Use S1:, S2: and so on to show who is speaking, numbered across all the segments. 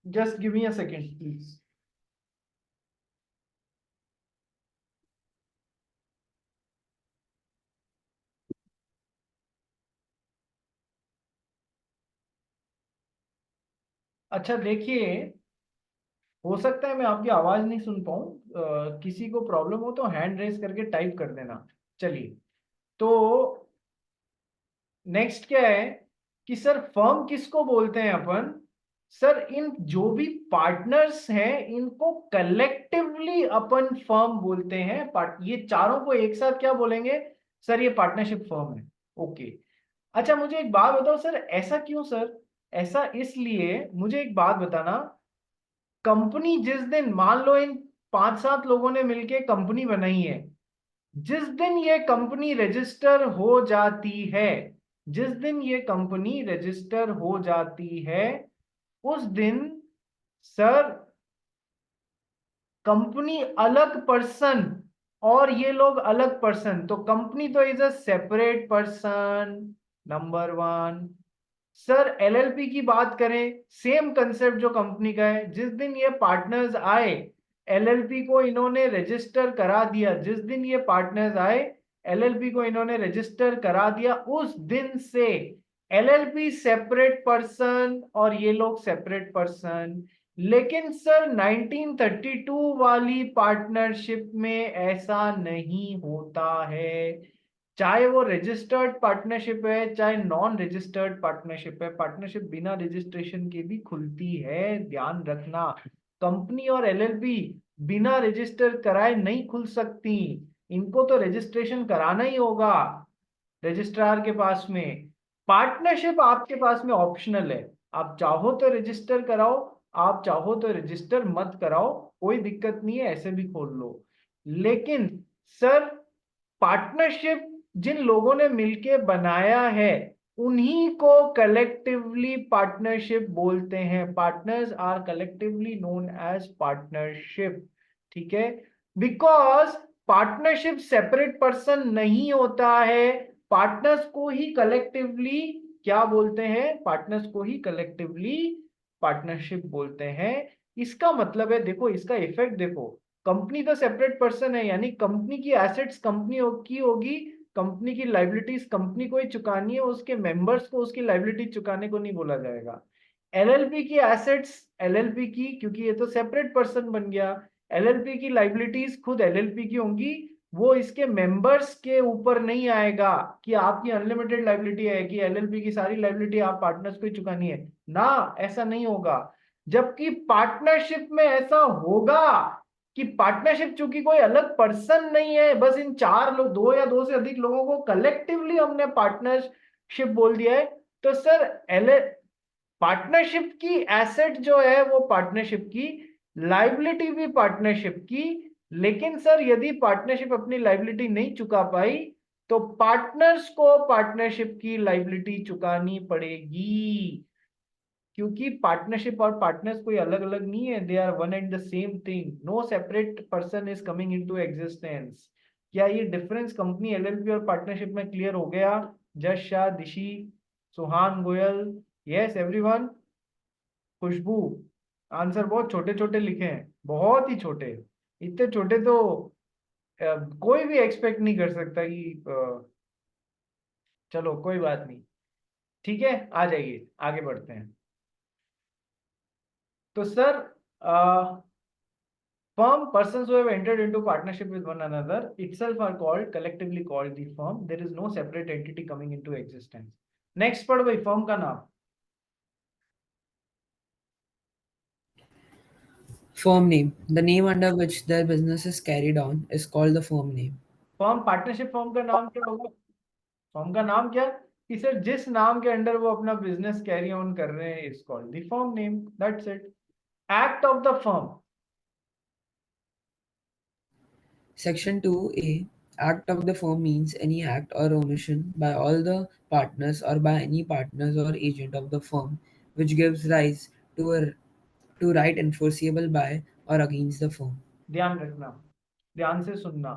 S1: Just give me a second, please. अच्छा देखिए, हो सकता है मैं आपकी आवाज नहीं सुन पाऊं। किसी को प्रॉब्लम हो तो हैंड रेस करके टाइप कर देना। चलिए, तो नेक्स्ट क्या है कि सर फर्म किसको बोलते हैं अपन? सर इन जो भी पार्टनर्स हैं इनको कलेक्टिवली अपन फर्म बोलते हैं। ये चारों को एक साथ क्या बोलेंगे? सर ये पार्टनरशिप फर्म है। ओके। अच्छा मुझे एक बात बताओ सर, ऐसा क्यों सर? ऐसा इसलिए, मुझे एक बात बताना। कंपनी जिस दिन, मान लो इन 5-7 लोगों ने मिलके कंपनी बनाई है, जिस दिन ये कंपनी रजिस्टर हो जाती है, जिस दिन ये कंपनी रजिस्टर हो जाती है, उस दिन सर कंपनी अलग पर्सन और ये लोग अलग पर्सन, तो कंपनी तो is a separate person, number one. Sir LLP की बात करें, सेम कंसेप्ट जो कंपनी का है, जिस दिन ये पार्टनर्स आए, एलएलपी को इन्होंने रजिस्टर करा दिया, जिस दिन ये पार्टनर्स आए एलएलपी को इन्होंने रजिस्टर करा दिया, उस दिन से एलएलपी सेपरेट पर्सन और ये लोग सेपरेट पर्सन। लेकिन सर 1932 वाली पार्टनरशिप में ऐसा नहीं होता है। चाहे वो रजिस्टर्ड पार्टनरशिप है चाहे नॉन रजिस्टर्ड पार्टनरशिप है, पार्टनरशिप बिना रजिस्ट्रेशन के भी खुलती है, ध्यान रखना। कंपनी और एलएलपी बिना रजिस्टर कराए नहीं खुल सकती, इनको तो रजिस्ट्रेशन कराना ही होगा रजिस्ट्रार के पास में। पार्टनरशिप आपके पास में ऑप्शनल है, आप चाहो तो रजिस्टर कराओ, आप चाहो तो रजिस्टर मत कराओ, कोई दिक्कत नहीं है, ऐसे भी खोल लो। लेकिन सर पार्टनरशिप जिन लोगों ने मिलके बनाया है उन्हीं को कलेक्टिवली पार्टनरशिप बोलते हैं। Partners are collectively known as partnership. ठीक है, बिकॉज पार्टनरशिप सेपरेट पर्सन नहीं होता है, पार्टनर्स को ही कलेक्टिवली क्या बोलते हैं? पार्टनर्स को ही कलेक्टिवली पार्टनरशिप बोलते हैं। इसका मतलब है, देखो इसका इफेक्ट देखो, कंपनी तो सेपरेट पर्सन है, यानी कंपनी की एसेट्स कंपनी की होगी, कंपनी की लाइबिलिटीज कंपनी को ही चुकानी है, उसके मेंबर्स को उसकी लाइबिलिटी चुकाने को नहीं बोला जाएगा। एलएलपी की एसेट्स एलएलपी की, क्योंकि ये तो सेपरेट पर्सन बन गया, एलएलपी की लाइबिलिटीज खुद एलएलपी की होंगी, वो इसके मेंबर्स के ऊपर नहीं आएगा कि आपकी अनलिमिटेड लाइबिलिटी है कि एलएलपी की सारी लाइबिलिटी आप पार्टनर्स को ही चुकानी है ना, ऐसा नहीं होगा। जबकि पार्टनरशिप में ऐसा होगा कि पार्टनरशिप चूंकि कोई अलग पर्सन नहीं है, बस इन चार लोग, दो या दो से अधिक लोगों को कलेक्टिवली हमने पार्टनरशिप बोल दिया है, तो सर एल पार्टनरशिप की एसेट जो है वो पार्टनरशिप की, लाइबिलिटी भी पार्टनरशिप की। लेकिन सर यदि पार्टनरशिप अपनी लाइबिलिटी नहीं चुका पाई तो पार्टनर्स को पार्टनरशिप की लाइबिलिटी चुकानी पड़ेगी, क्योंकि पार्टनरशिप और पार्टनर्स कोई अलग अलग नहीं है, they are one and the same thing, no separate person is coming into existence. क्या ये डिफरेंस कंपनी एलएलपी और पार्टनरशिप में क्लियर हो गया? Jash Shah, Dishi, Suhan Goyal, yes everyone, Khushboo. Answer बहुत छोटे छोटे लिखे हैं, बहुत ही छोटे, इतने छोटे तो कोई भी एक्सपेक्ट नहीं कर सकता कि चलो कोई बात नहीं। ठीक है, आ जाइए आगे बढ़ते हैं। तो sir firm, persons who have entered into partnership with one another itself are called, collectively called the firm. There is no separate entity coming into existence. Next पढ़ भाई, firm का नाम।
S2: Firm name. The name under which their business is carried on is called the firm name.
S1: Firm, partnership firm का नाम क्या होगा? Firm का नाम क्या, कि सर जिस नाम के अंडर वो अपना बिजनेस कैरी ऑन कर रहे हैं is called the firm name, that's it. Act of the firm.
S2: Section 2A. Act of the firm means any act or omission by all the partners or by any partners or agent of the firm which gives rise to a to right enforceable by or against the firm.
S1: ध्यान रखना, ध्यान से सुनना,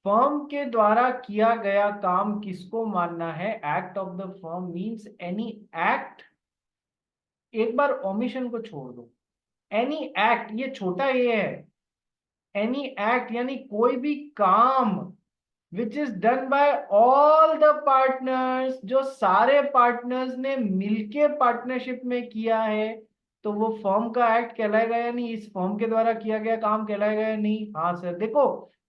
S1: firm के द्वारा किया गया काम किसको मानना है? Act of the firm means any act एक बार ओमिशन को छोड़ दो, एनी एक्ट, ये छोटा ए है, एनी एक्ट यानी कोई भी काम which is done by all the partners, जो सारे पार्टनर्स ने मिलके पार्टनरशिप में किया है, तो वो फर्म का एक्ट कहलाएगा या नहीं, इस फर्म के द्वारा किया गया काम कहलाएगा या नहीं। हाँ सर, देखो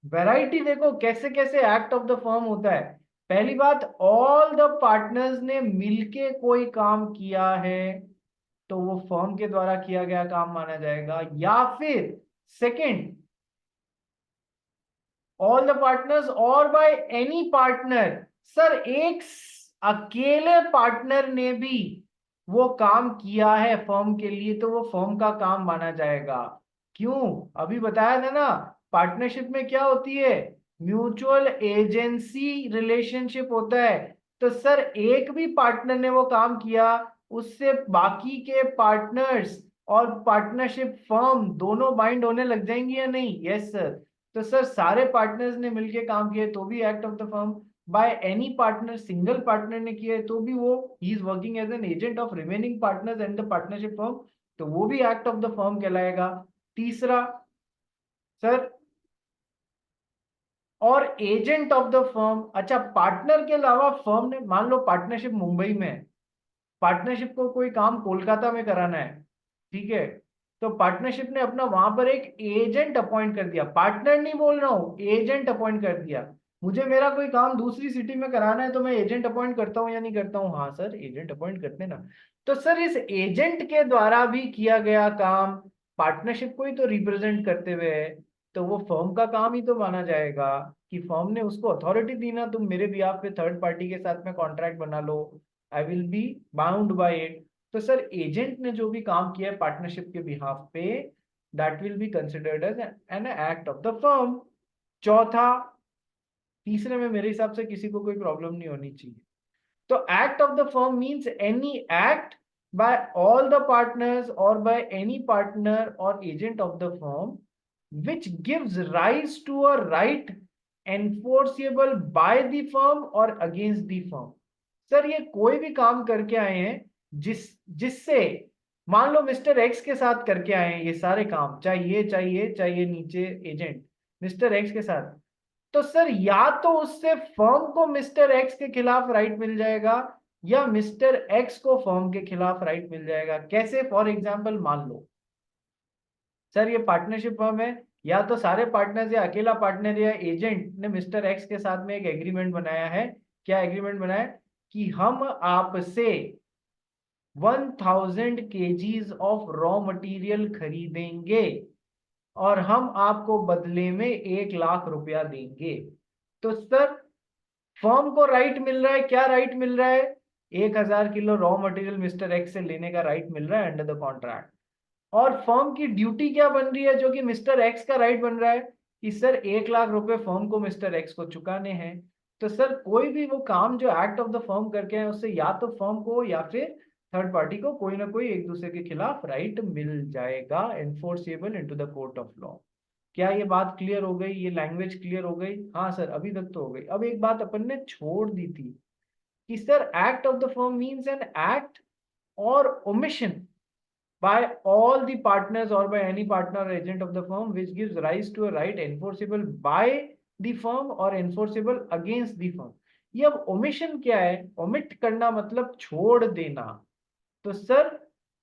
S1: वैरायटी देखो कैसे कैसे एक्ट ऑफ द फर्म होता है। पहली बात, ऑल द पार्टनर्स ने मिलके कोई काम किया है तो वो फर्म के द्वारा किया गया काम माना जाएगा। या फिर सेकंड, ऑल द पार्टनर्स और बाय एनी पार्टनर, सर एक अकेले पार्टनर ने भी वो काम किया है फर्म के लिए तो वो फर्म का काम माना जाएगा। क्यों, अभी बताया था ना, पार्टनरशिप में क्या होती है, म्यूचुअल एजेंसी रिलेशनशिप होता है। तो सर एक भी पार्टनर ने वो काम किया, उससे बाकी के पार्टनर्स और पार्टनरशिप फर्म दोनों बाइंड होने लग जाएंगी या नहीं। Yes sir. तो सर सारे पार्टनर्स ने मिलके काम किया तो भी act of the firm, by any partner, single partner ने किया है तो भी वो ही is working as an agent of remaining partners and the partnership firm, तो वो भी एक्ट ऑफ द फर्म कहलाएगा। तीसरा सर, और एजेंट ऑफ द फर्म, अच्छा पार्टनर के अलावा फर्म ने, मान लो पार्टनरशिप मुंबई में है, पार्टनरशिप को कोई काम कोलकाता में कराना है, ठीक है, तो पार्टनरशिप ने अपना वहां पर एक एजेंट अपॉइंट कर दिया, पार्टनर नहीं बोल रहा हूं, एजेंट अपॉइंट कर दिया। मुझे मेरा कोई काम दूसरी सिटी में कराना है तो मैं एजेंट अपॉइंट करता हूँ या नहीं करता हूँ। हाँ सर, एजेंट अपॉइंट करते हैं ना। तो सर इस एजेंट के द्वारा भी किया गया काम पार्टनरशिप को ही तो रिप्रेजेंट करते हुए है, तो वो फर्म का काम ही तो माना जाएगा, कि फर्म ने उसको अथॉरिटी दी ना, तुम मेरे बिहाफ पे थर्ड पार्टी के साथ में कॉन्ट्रैक्ट बना लो, I will be bound by it. तो सर एजेंट ने जो भी काम किया है पार्टनरशिप के बिहाफ पे, that will be considered as an act of the firm. चौथा, तीसरे में मेरे हिसाब से किसी को कोई प्रॉब्लम नहीं होनी चाहिए। तो act of the firm means any act by all the partners और बाय एनी पार्टनर और agent of the firm which gives rise to a right enforceable by the firm or against the firm। Sir ये कोई भी काम करके आए हैं जिससे, मान लो मिस्टर एक्स के साथ करके आए हैं ये सारे काम, चाहे ये नीचे एजेंट मिस्टर एक्स के साथ, तो सर या तो उससे फर्म को मिस्टर एक्स के खिलाफ राइट मिल जाएगा या मिस्टर एक्स को फर्म के खिलाफ राइट मिल जाएगा। कैसे, फॉर एग्जाम्पल मान लो सर ये पार्टनरशिप फर्म है, या तो सारे पार्टनर्स या अकेला पार्टनर या एजेंट ने मिस्टर एक्स के साथ में एक एग्रीमेंट बनाया है। क्या एग्रीमेंट बनाया, कि हम आपसे 1000 kgs ऑफ रॉ मटेरियल खरीदेंगे और हम आपको बदले में 1 लाख रुपया देंगे। तो सर फर्म को राइट मिल रहा है, क्या राइट मिल रहा है, 1000 kilo raw material mister x से लेने का राइट मिल रहा है अंडर द कॉन्ट्रैक्ट। और फर्म की ड्यूटी क्या बन रही है, जो कि मिस्टर एक्स का राइट बन रहा है, कि सर 1 लाख रुपए फर्म को मिस्टर एक्स को चुकाने हैं। तो सर कोई भी वो काम जो एक्ट ऑफ द फर्म करके है, उससे या तो फर्म को या फिर थर्ड पार्टी को कोई ना कोई एक दूसरे के खिलाफ राइट मिल जाएगा, enforceable into the court of law. क्या ये बात क्लियर हो गई, ये लैंग्वेज क्लियर हो गई। हाँ सर, अभी तक तो हो गई। अब एक बात अपन ने छोड़ दी थी कि sir act of the firm means an act or omission by all the partners or by any partner or agent of the firm which gives rise to a right enforceable by the firm or enforceable against the firm। ये अब omission क्या है, omit करना मतलब छोड़ देना। तो sir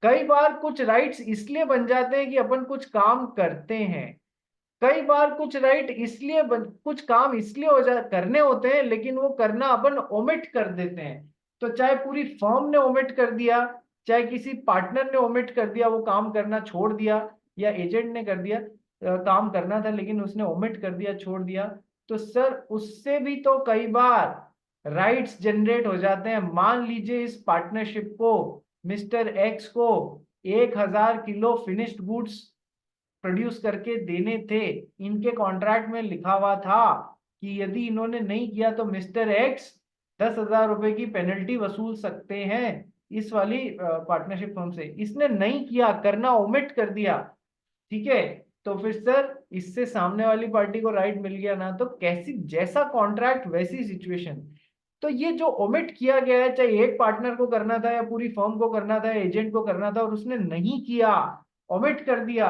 S1: कई बार कुछ राइट्स इसलिए बन जाते हैं कि अपन कुछ काम करते हैं, कई बार कुछ राइट इसलिए कुछ काम इसलिए हो जा करने होते हैं लेकिन वो करना अपन ओमिट कर देते हैं। तो चाहे पूरी फर्म ने ओमिट कर दिया, चाहे किसी पार्टनर ने ओमिट कर दिया, वो काम करना छोड़ दिया, या एजेंट ने कर दिया, काम करना था लेकिन उसने ओमिट कर दिया, छोड़ दिया, तो सर उससे भी तो कई बार राइट्स जनरेट हो जाते हैं। मान लीजिए इस पार्टनरशिप को, मिस्टर एक्स को 1000 किलो फिनिश्ड गुड्स प्रोड्यूस करके देने थे, इनके कॉन्ट्रैक्ट में लिखा हुआ था कि यदि इन्होंने नहीं किया तो मिस्टर एक्स 10,000 रुपए की पेनल्टी वसूल सकते हैं इस वाली पार्टनरशिप फर्म से। इसने नहीं किया, करना ओमिट कर दिया, ठीक है, तो फिर सर इससे सामने वाली पार्टी को राइट मिल गया ना, तो कैसी, जैसा कॉन्ट्रैक्ट वैसी सिचुएशन। तो ये जो ओमिट किया गया है, चाहे एक पार्टनर को करना था या पूरी फर्म को करना था, एजेंट को करना था, और उसने नहीं किया, ओमिट कर दिया,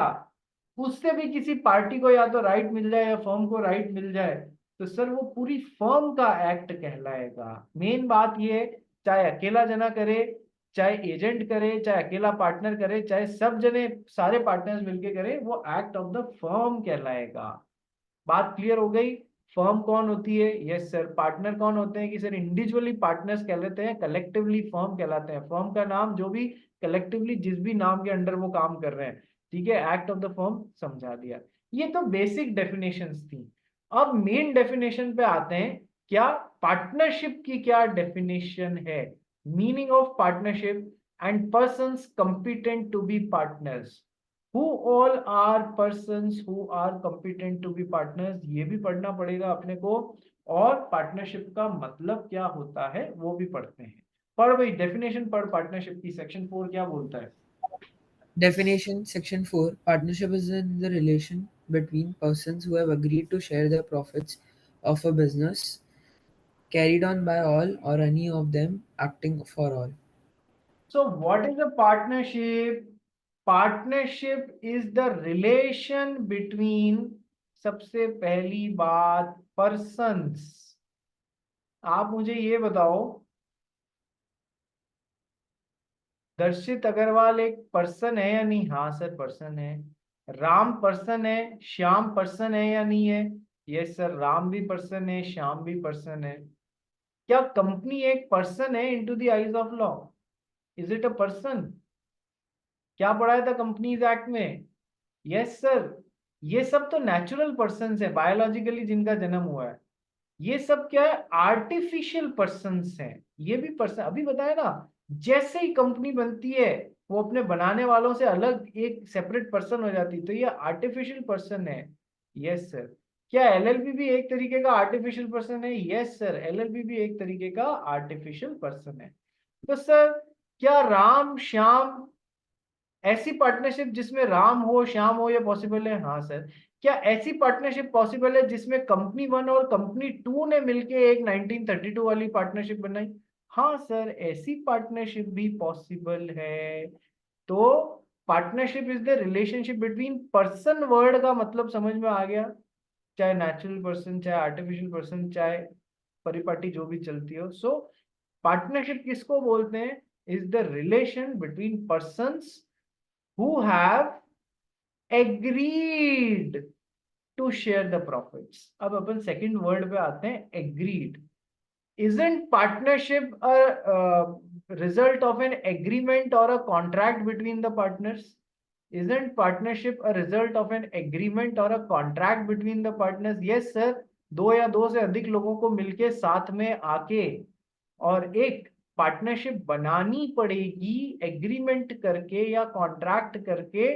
S1: उससे भी किसी पार्टी को या तो राइट मिल जाए या फर्म को राइट मिल जाए, तो सर वो पूरी फर्म का एक्ट कहलाएगा। मेन बात ये, चाहे अकेला जना करे, चाहे एजेंट करे, चाहे अकेला पार्टनर करे, चाहे सब जने सारे पार्टनर्स मिलके करे, वो एक्ट ऑफ द फर्म कहलाएगा। बात क्लियर हो गई। फर्म कौन होती है? Yes sir. पार्टनर कौन होते हैं? कि सर इंडिविजुअली पार्टनर्स कहलाते हैं, कलेक्टिवली फर्म कहलाते हैं। फर्म का नाम जो भी कलेक्टिवली जिस भी नाम के अंडर वो काम कर रहे हैं, ठीक है, एक्ट ऑफ द फर्म समझा दिया। ये तो बेसिक डेफिनेशंस थी। अब मेन डेफिनेशन पे आते हैं। क्या पार्टनरशिप की क्या डेफिनेशन है? Meaning of partnership and persons competent to be partners. Who all are persons who are competent to be partners, ये भी पढ़ना पड़ेगा अपने को। और पार्टनरशिप का मतलब क्या होता है वो भी पढ़ते हैं। पढ़ भाई, डेफिनेशन पढ़ पार्टनरशिप की, सेक्शन 4 क्या बोलता है?
S2: Definition Section 4. Partnership is in the relation between persons who have agreed to share the profits of a business carried on by all or any of them acting for all.
S1: So what is a partnership? Partnership is the relation between, सबसे पहली बात, persons। आप मुझे ये बताओ, दर्शित अग्रवाल एक person है या नहीं? हाँ सर पर्सन है। राम पर्सन है, श्याम पर्सन है या नहीं है? यस सर, राम भी पर्सन है, श्याम भी पर्सन है। क्या कंपनी एक पर्सन है into the eyes of law? Is it a person? क्या पढ़ाया था कंपनीज एक्ट में? Yes sir. ये सब तो नेचुरल पर्सन है, बायोलॉजिकली जिनका जन्म हुआ है। ये सब क्या है? आर्टिफिशियल पर्सन्स हैं। ये भी पर्सन, अभी बताया ना, जैसे ही कंपनी बनती है वो अपने बनाने वालों से अलग एक सेपरेट पर्सन हो जाती है, तो ये आर्टिफिशियल पर्सन है। Yes sir. क्या एलएलबी भी एक तरीके का आर्टिफिशियल पर्सन है? यस सर, एलएलबी भी एक तरीके का आर्टिफिशियल पर्सन है। तो सर, क्या राम श्याम, ऐसी पार्टनरशिप जिसमें राम हो श्याम हो, ये पॉसिबल है? हाँ सर। क्या ऐसी पार्टनरशिप पॉसिबल है जिसमें कंपनी 1 और कंपनी 2 ने मिलके एक 1932 वाली पार्टनरशिप बनाई? हाँ सर, ऐसी पार्टनरशिप भी पॉसिबल है। तो partnership is the relationship between person, word का मतलब समझ में आ गया? चाहे नेचुरल पर्सन, चाहे आर्टिफिशियल पर्सन, चाहे परिपाटी जो भी चलती हो। सो पार्टनरशिप किसको बोलते हैं? Is the relation between persons who have agreed to share the profits। अब अपन सेकंड वर्ड पे आते हैं, agreed। Isn't partnership a result of an agreement or a contract between the partners? Isn't partnership a result of an agreement or a contract between the partners? Yes sir। दो या दो से अधिक लोगों को मिलके साथ में आके और एक पार्टनरशिप बनानी पड़ेगी, एग्रीमेंट करके या कॉन्ट्रैक्ट करके,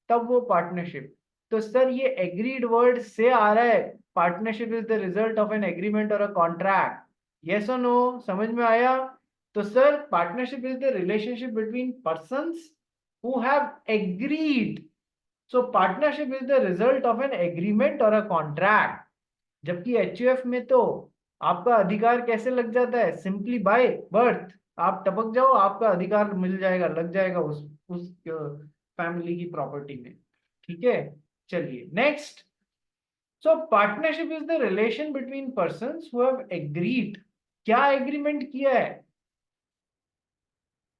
S1: तब वो पार्टनरशिप। तो सर ये एग्रीड वर्ड से आ रहा है, partnership is the result of an agreement और अ कॉन्ट्रैक्ट। यस और नो, समझ में आया? तो sir partnership is the relationship between persons who have agreed. So partnership is the result of an agreement और अ कॉन्ट्रैक्ट। जबकि HUF में तो आपका अधिकार कैसे लग जाता है? Simply by birth. आप टपक जाओ, आपका अधिकार मिल जाएगा, लग जाएगा उस फैमिली की प्रॉपर्टी में। ठीक है, चलिए next. So partnership is the relation between persons who have agreed. क्या एग्रीमेंट किया है?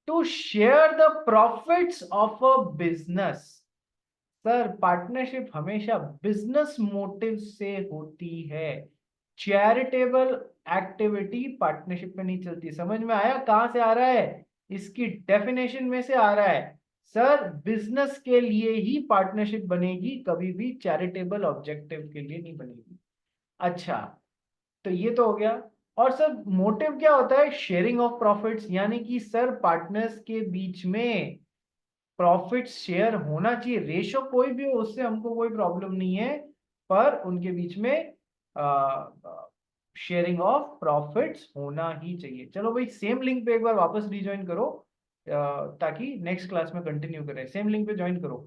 S1: To share the profits of a business. Sir partnership हमेशा बिजनेस मोटिव से होती है, चैरिटेबल एक्टिविटी पार्टनरशिप में नहीं चलती। समझ में आया कहां से आ रहा है? इसकी डेफिनेशन में से आ रहा है। सर बिजनेस के लिए ही पार्टनरशिप बनेगी, कभी भी चैरिटेबल ऑब्जेक्टिव के लिए नहीं बनेगी। अच्छा, तो ये तो हो गया। और सर मोटिव क्या होता है? शेयरिंग ऑफ प्रॉफिट्स, यानी कि सर पार्टनर्स के बीच में प्रॉफिट शेयर होना चाहिए। रेशो कोई भी हो उससे हमको कोई प्रॉब्लम नहीं है, पर उनके बीच में शेयरिंग ऑफ प्रॉफिट्स होना ही चाहिए। चलो भाई, सेम लिंक पे एक बार वापस रिज्वाइन करो ताकि नेक्स्ट क्लास में कंटिन्यू करें। सेम लिंक पे ज्वाइन करो।